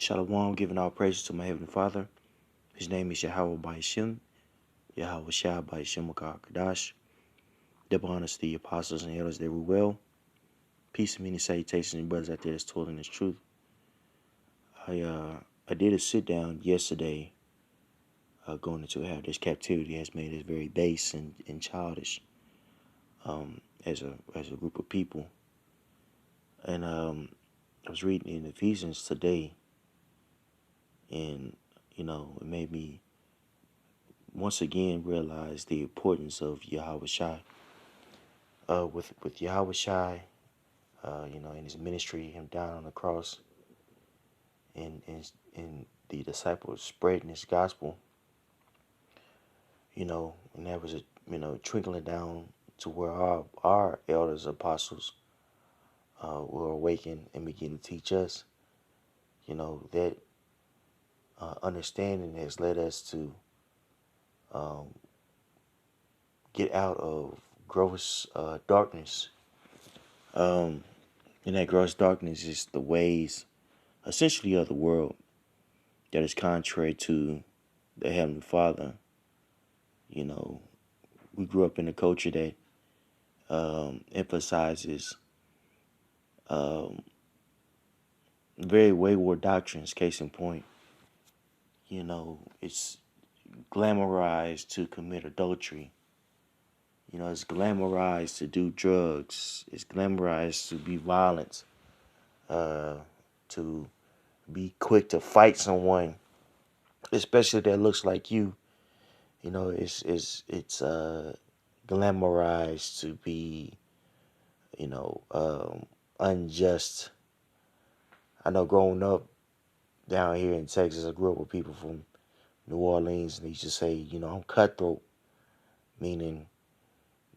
Shalom, giving all praises to my Heavenly Father. His name is Yahweh Ba'Shem, Yahweh Shah Ba'Shem Kadash. Double honors to the apostles and elders that were well. Peace and many salutations and brothers out there that's toiling this truth. I did a sit down yesterday, going into how this captivity has made us very base and childish, as a group of people. And I was reading in Ephesians today, and it made me once again realize the importance of Yahweh Shai. With Yahweh Shai, in his ministry, him dying on the cross, and the disciples spreading his gospel, and that was trickling down to where our elders, apostles, will awaken and begin to teach us. That understanding has led us to get out of gross darkness. And that gross darkness is the ways, essentially, of the world that is contrary to the Heavenly Father. We grew up in a culture that emphasizes very wayward doctrines. Case in point, it's glamorized to commit adultery. It's glamorized to do drugs. It's glamorized to be violent, to be quick to fight someone, especially that looks like you. It's glamorized to be, unjust. I know growing up down here in Texas, I grew up with people from New Orleans, and they used to say, I'm cutthroat, meaning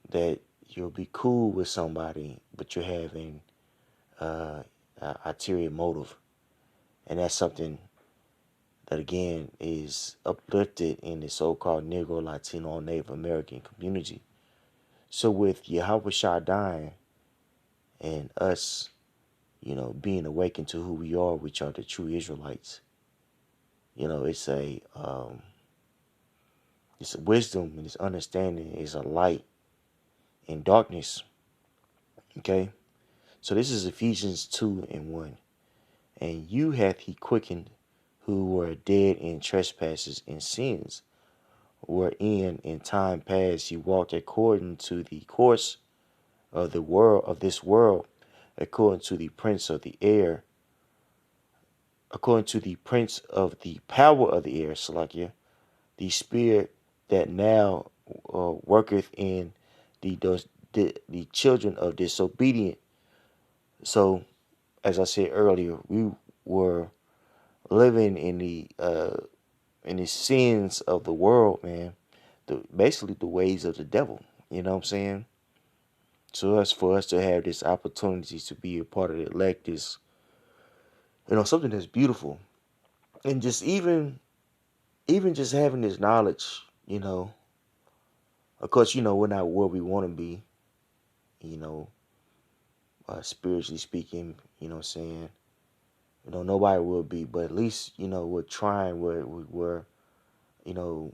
that you'll be cool with somebody, but you're having an ulterior motive. And that's something that, again, is uplifted in the so-called Negro, Latino, Native American community. So with Yahweh Shai dying and us, being awakened to who we are, which are the true Israelites, it's a wisdom, and it's understanding is a light in darkness. Okay? So this is Ephesians 2:1. And you hath he quickened who were dead in trespasses and sins, wherein in time past you walked according to the course of the world of this world, according to the prince of the air, according to the prince of the power of the air, Salakia, the spirit that now worketh in the children of disobedient. So, as I said earlier, we were living in the sins of the world, man. Basically the ways of the devil. You know what I'm saying? So for us to have this opportunity to be a part of the elect is, something that's beautiful. And just even just having this knowledge, of course, we're not where we want to be, you know, spiritually speaking, what I'm saying? Nobody will be, but at least, we're trying, we're you know,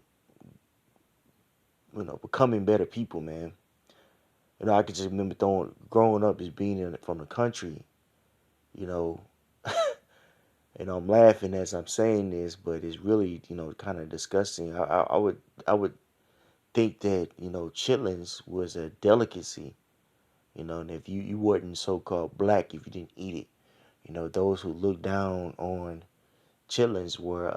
becoming better people, man. I could just remember growing up as being from the country, you know, I'm laughing as I'm saying this, but it's really, kind of disgusting. I would think that, chitlins was a delicacy, and if you wasn't so-called black if you didn't eat it. Those who looked down on chitlins were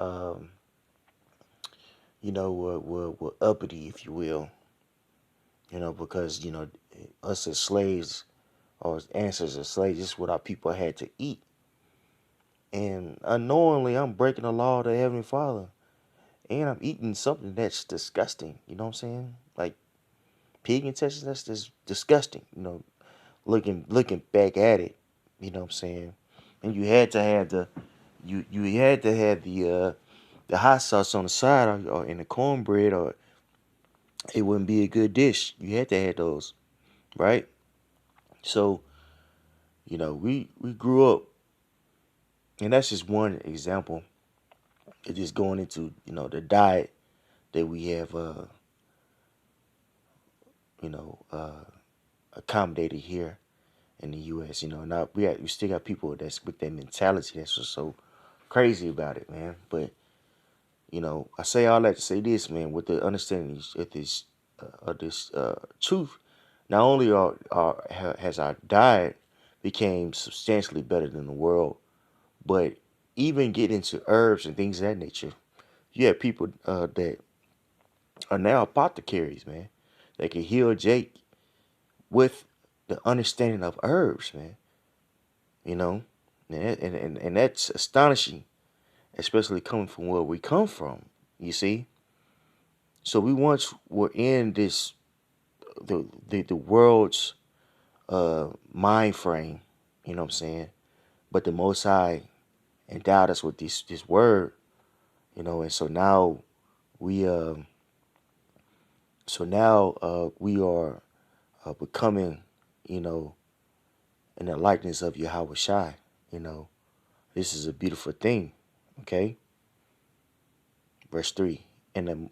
uppity, if you will, because, us as slaves or as ancestors as slaves, this is what our people had to eat. And unknowingly, I'm breaking the law of the Heavenly Father. And I'm eating something that's disgusting. You know what I'm saying? Like pig intestines, that's just disgusting. Looking back at it, you know what I'm saying? And you had to have you had to have the hot sauce on the side or in the cornbread, or it wouldn't be a good dish. You had to have those, right? So, we grew up And that's just one example. It's just going into, the diet that we have, you know, uh, accommodated here in the U.S. Now we still got people that's with that mentality. That's what's so crazy about it, man. But I say all that to say this, man. With the understanding of this truth, not only has our diet became substantially better than the world, but even get into herbs and things of that nature. You have people that are now apothecaries, man. They can heal Jake with the understanding of herbs, man. You know, and that's astonishing, especially coming from where we come from. You see, so we once were in this the world's mind frame. You know what I'm saying? But the Most High endowed us with this word. And we we are becoming, you know, in the likeness of Yahweh Shai. You know, this is a beautiful thing. Okay, verse 3. And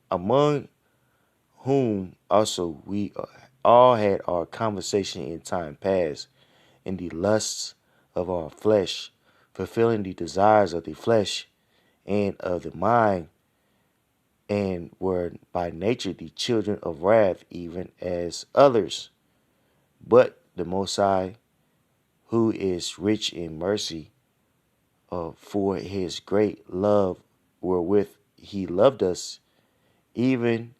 among whom also we all had our conversation in time past in the lusts of our flesh, fulfilling the desires of the flesh and of the mind, and were by nature the children of wrath, even as others. But the Most High, who is rich in mercy, for his great love wherewith he loved us, even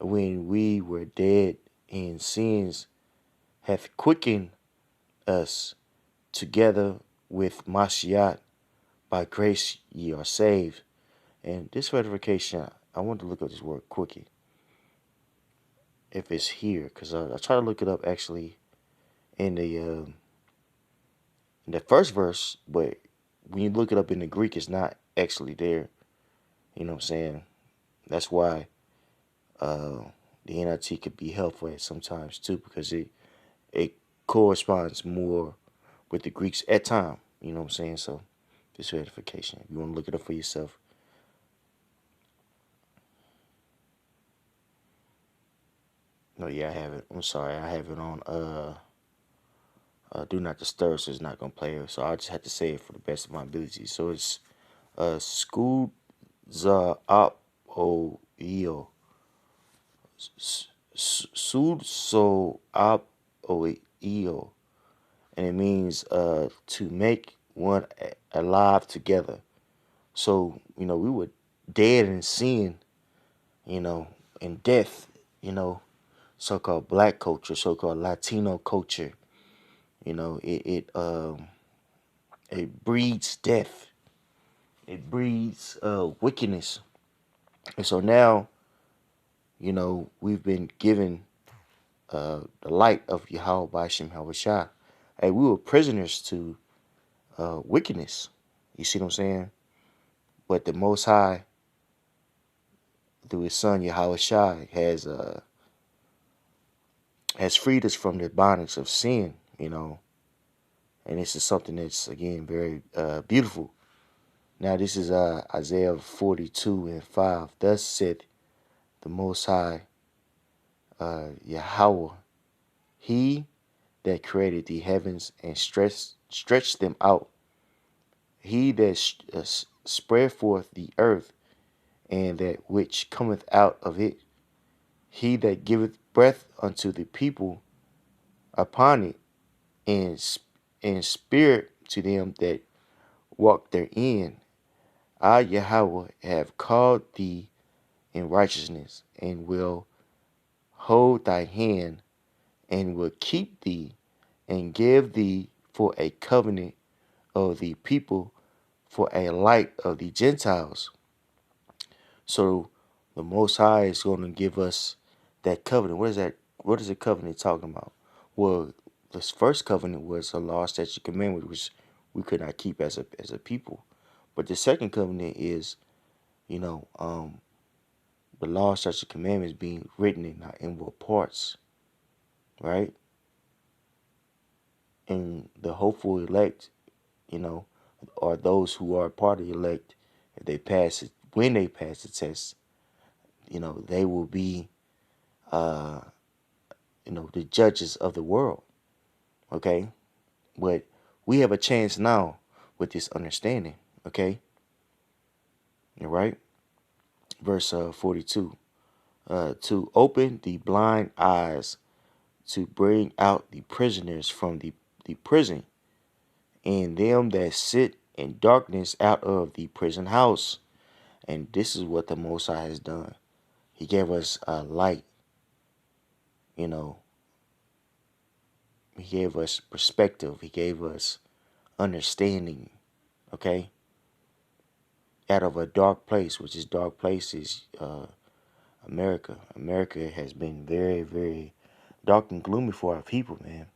when we were dead in sins, hath quickened us together with Mashiach. By grace ye are saved. And this ratification, I want to look up this word quicken, if it's here, because I try to look it up actually in the first verse, but when you look it up in the Greek, it's not actually there. You know what I'm saying? That's why uh, the NIT could be helpful at sometimes too, because it corresponds more with the Greeks at time. You know what I'm saying? So this ratification, if you want to look it up for yourself. No, yeah, I have it. I'm sorry, I have it on do not disturb, so it's not gonna play. So I just have to say it for the best of my ability. So it's school za op o io sud so op o io, and it means to make one alive together. So we were dead in sin, you know, in death, so-called black culture, so-called Latino culture. It breeds death. It breeds wickedness. And so now, we've been given the light of Yahweh Bashim Hawashah. Hey, we were prisoners to wickedness. You see what I'm saying? But the Most High, through His Son Yahweh Shai, has freed us from the bondage of sin. And this is something that's again very beautiful. Now this is Isaiah 42:5. Thus said the Most High, Yahweh, He that created the heavens and stretched them out, He that spread forth the earth, and that which cometh out of it, He that giveth breath unto the people upon it, and spirit to them that walk therein. I, Yahweh, have called thee in righteousness, and will hold thy hand, and will keep thee, and give thee for a covenant of the people, for a light of the Gentiles. So the Most High is going to give us that covenant. What is that? What is the covenant talking about? Well, this first covenant was a law, statute, commandment, which we could not keep as a people. But the second covenant is, you know, the law, statute, commandments being written in our inward parts, right? And the hopeful elect, you know, or those who are part of the elect, if they pass it, when they pass the test, they will be, uh, the judges of the world. Okay, but we have a chance now with this understanding. Okay, all right. Verse 42. To open the blind eyes, to bring out the prisoners from the prison, and them that sit in darkness out of the prison house. And this is what the Most High has done. He gave us a light, you know. He gave us perspective. He gave us understanding, okay? Out of a dark place, which is dark places, America. America has been very, very dark and gloomy for our people, man.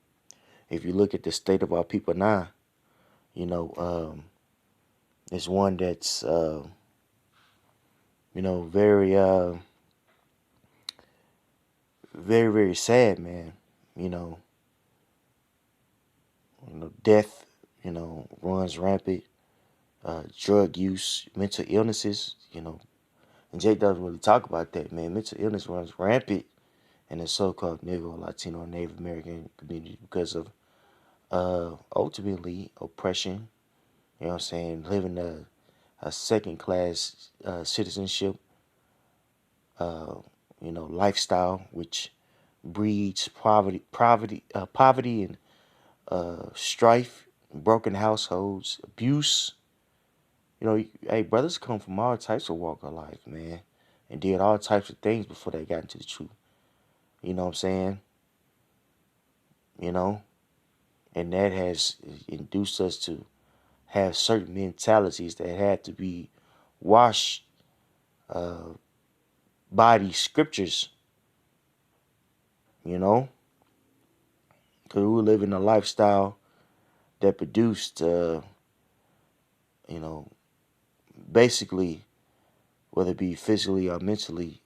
If you look at the state of our people now, it's one that's, very, very, very sad, man. You know, death, runs rampant. Drug use, mental illnesses, and Jake doesn't really talk about that, man. Mental illness runs rampant in the so-called Negro, Latino, Native American community because of ultimately oppression. You know what I'm saying? Living a second-class citizenship, lifestyle, which breeds poverty and strife, broken households, abuse. Hey, brothers come from all types of walk of life, man, and did all types of things before they got into the truth. You know what I'm saying? You know, and that has induced us to have certain mentalities that had to be washed by these scriptures. You know, because we were living a lifestyle that produced, you know, basically, whether it be physically or mentally,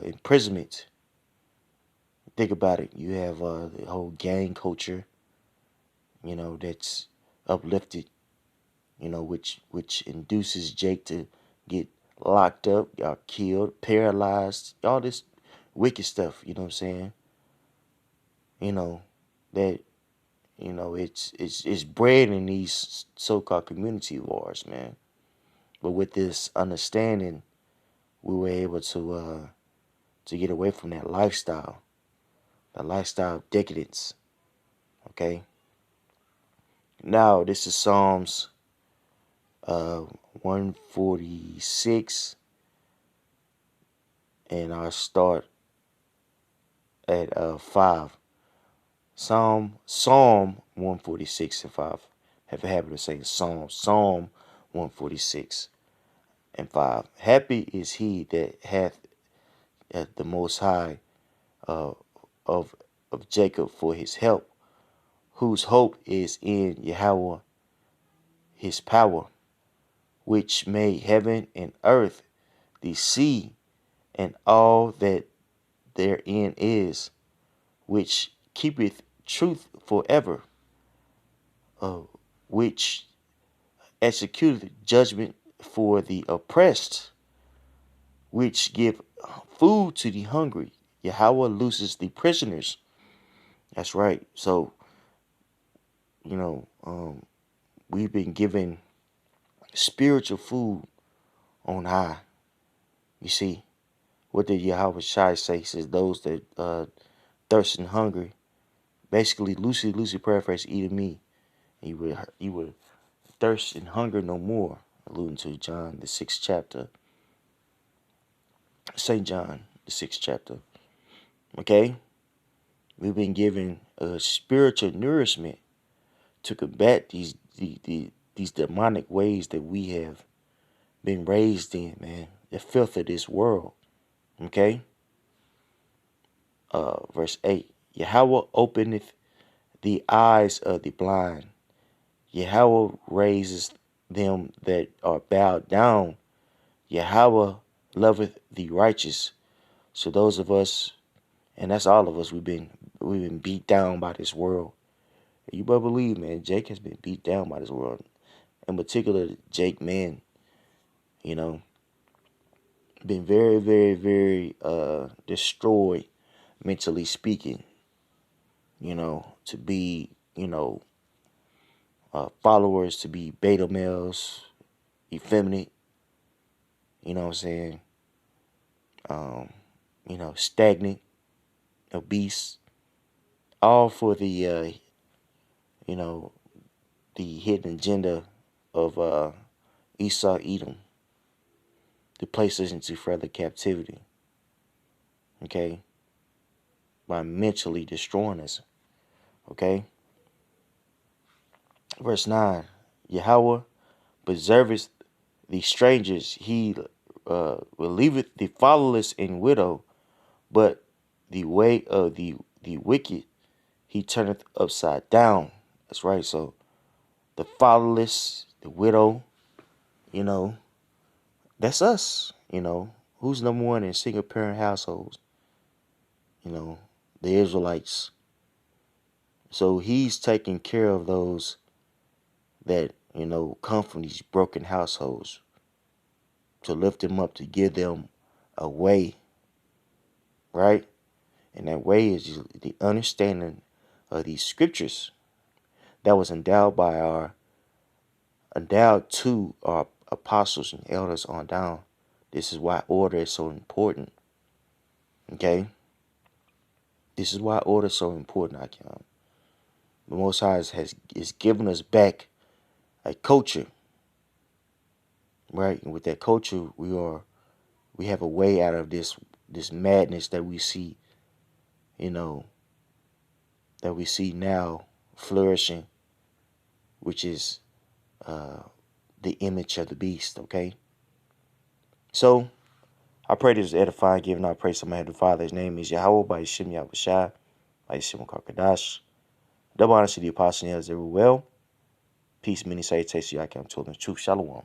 imprisonment. Think about it. You have the whole gang culture, that's uplifted, which induces Jake to get locked up, y'all killed, paralyzed, all this wicked stuff. You know what I'm saying? You know that it's bred in these so-called community wars, man. But with this understanding, we were able to get away from that lifestyle, the lifestyle of decadence. Okay. Now this is Psalms 146, and I'll start at 5. Psalm 146 and 5. Have a habit of saying Psalm 146 and 5. Happy is he that hath the Most High uh, of Jacob for his help, whose hope is in Yahweh his power, which made heaven and earth, the sea, and all that therein is, which keepeth truth forever, which executeth judgment for the oppressed, which give food to the hungry. Yahweh looses the prisoners. That's right. So, we've been given spiritual food on high. You see, what did Yahweh Shai say? He says, those that thirst and hungry, basically loosely paraphrase, eat of me. You would thirst and hunger no more, alluding to John, the 6th chapter. St. John, the 6th chapter. Okay? We've been given a spiritual nourishment to combat these demonic ways that we have been raised in, man. The filth of this world. Okay? Verse 8. Yahweh openeth the eyes of the blind. Yahweh raises them that are bowed down. Yahweh loveth the righteous. So those of us, and that's all of us, we've been beat down by this world. You better believe, man, Jake has been beat down by this world. In particular, Jake, man, you know, been very, very, very destroyed mentally speaking, to be, followers, to be beta males, effeminate, you know what I'm saying? Um, stagnant, obese, all for the, you know, the hidden agenda of Esau Edom to place us into further captivity, okay, by mentally destroying us, okay? Verse 9, Yahweh preserveth the strangers, he relieveth the fatherless and widow, but the way of the wicked he turneth upside down. That's right. So the fatherless, the widow, you know, that's us. Who's number one in single parent households? The Israelites. So he's taking care of those that, come from these broken households, to lift them up, to give them a way, right? And that way is the understanding of these scriptures that was endowed to our apostles and elders on down. This is why order is so important. Okay? This is why order is so important, Akim. The Most High is giving us back a culture, right? And with that culture, we have a way out of this madness that we see, that we see now flourishing, which is the image of the beast. Okay, so I pray this is edifying, giving our praise to my Heavenly Father. His name is Yahweh by Yishim Yahushai, by Yishim Karkadash. Double honor to the apostle and elders everywhere. Peace, many salutations to you. I come to the truth. Shalom.